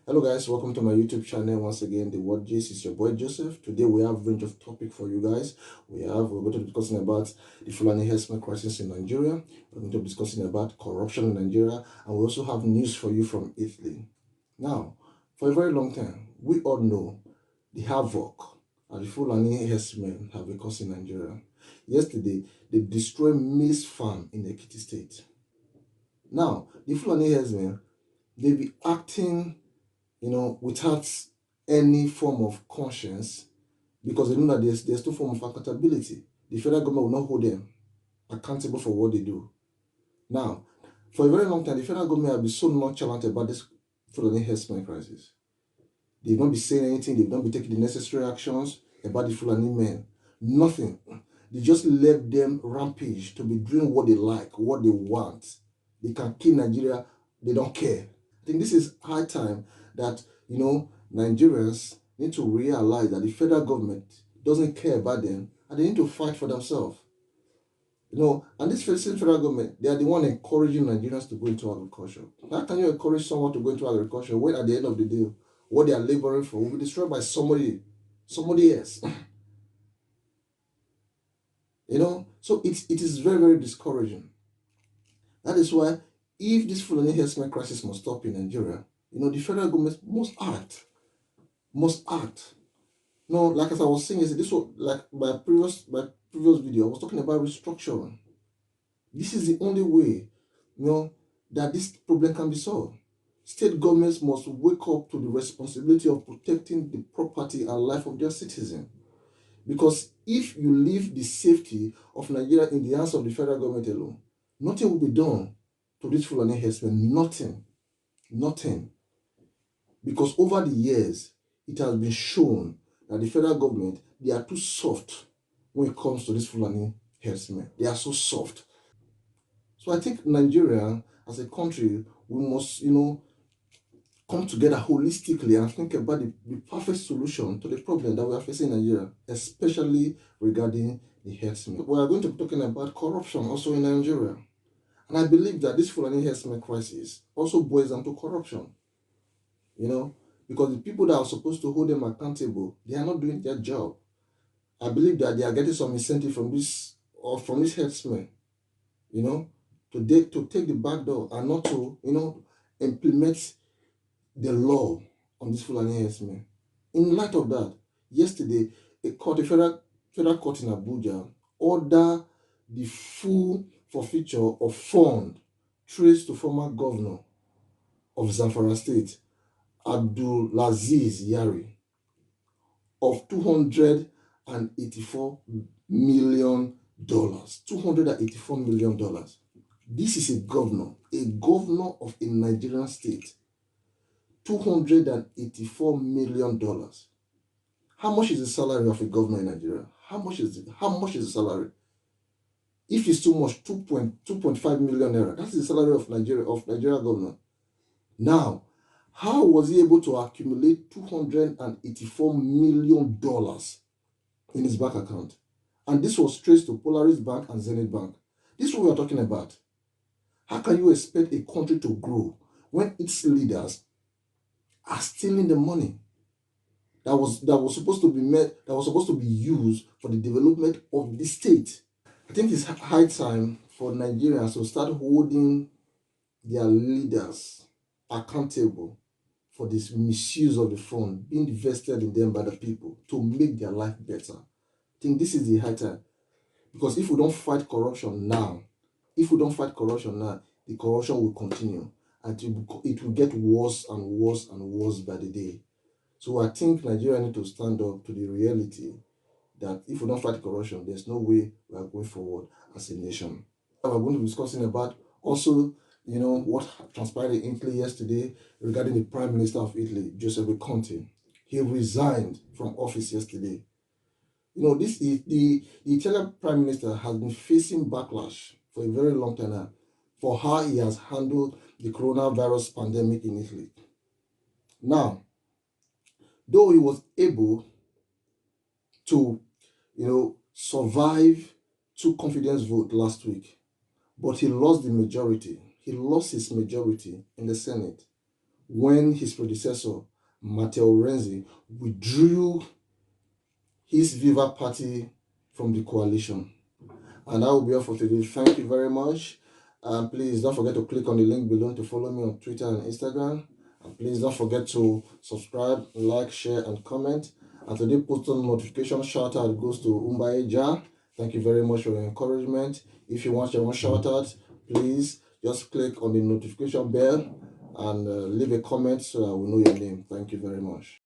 Hello guys, welcome to my YouTube channel. Once again, the word Jace is your boy Joseph. Today we have a range of topic for you guys. We're going to be discussing about the Fulani herdsmen crisis in Nigeria. We're going to be discussing about corruption in Nigeria, and we also have news for you from Italy. Now, for a very long time, we all know the havoc that the Fulani herdsmen have been causing in Nigeria. Yesterday, they destroyed maize farm in Ekiti State. Now, the Fulani herdsmen, they be acting without any form of conscience, because they know that there's no form of accountability. The federal government will not hold them accountable for what they do. Now, for a very long time, the federal government have been so nonchalant about this Fulani herdsmen crisis. They've not been saying anything, they've not been taking the necessary actions about the Fulani men. Nothing. They just left them rampage to be doing what they like, what they want. They can kill Nigeria, they don't care. I think this is high time that Nigerians need to realize that the federal government doesn't care about them and they need to fight for themselves. And this federal government, they are the one encouraging Nigerians to go into agriculture. How can you encourage someone to go into agriculture when at the end of the day, what they are laboring for will be destroyed by somebody else? So it is very, very discouraging. That is why, if this Fulani herdsmen crisis must stop in Nigeria, the federal government must act. No, like as I was saying, this was like my previous video. I was talking about restructuring. This is the only way, that this problem can be solved. State governments must wake up to the responsibility of protecting the property and life of their citizens. Because if you leave the safety of Nigeria in the hands of the federal government alone, nothing will be done to this Fulani herdsmen. Nothing. Because over the years, it has been shown that the federal government, they are too soft when it comes to this Fulani herdsmen. They are so soft. So I think Nigeria, as a country, we must, come together holistically and think about the perfect solution to the problem that we are facing in Nigeria, especially regarding the herdsmen. We are going to be talking about corruption also in Nigeria. And I believe that this Fulani herdsmen crisis also boils down to corruption. Because the people that are supposed to hold them accountable, they are not doing their job. I believe that they are getting some incentive from this herdsmen, to take the back door and not to, implement the law on this Fulani herdsmen. In light of that, yesterday, a federal court in Abuja ordered the full forfeiture of fund traced to former governor of Zamfara State, Abdulaziz Yari, of $284 million. $284 million. This is a governor of a Nigerian state. $284 million. How much is the salary of a governor in Nigeria? How much is the salary? If it's too much, 2.5 million naira. That's the salary of Nigeria governor. Now, how was he able to accumulate $284 million in his bank account? And this was traced to Polaris Bank and Zenith Bank. This is what we are talking about. How can you expect a country to grow when its leaders are stealing the money that was supposed to be used for the development of the state? I think it's high time for Nigerians to start holding their leaders accountable for this misuse of the fund being invested in them by the people to make their life better. I think this is the high time. Because if we don't fight corruption now, the corruption will continue. And it will get worse and worse and worse by the day. So I think Nigeria need to stand up to the reality that if we don't fight corruption, there's no way we are going forward as a nation. We're going to be discussing about also, what transpired in Italy yesterday regarding the Prime Minister of Italy, Giuseppe Conte. He resigned from office yesterday. This is the Italian Prime Minister has been facing backlash for a very long time now for how he has handled the coronavirus pandemic in Italy. Now, though he was able to, survive two confidence votes last week, but he lost the majority. He lost his majority in the Senate when his predecessor, Matteo Renzi, withdrew his Viva party from the coalition. And that will be all for today. Thank you very much. And please don't forget to click on the link below to follow me on Twitter and Instagram. And please don't forget to subscribe, like, share, and comment. And today, post on notification shout out goes to Umbaye Ja. Thank you very much for your encouragement. If you want your own shout out, please just click on the notification bell and leave a comment so that we know your name. Thank you very much.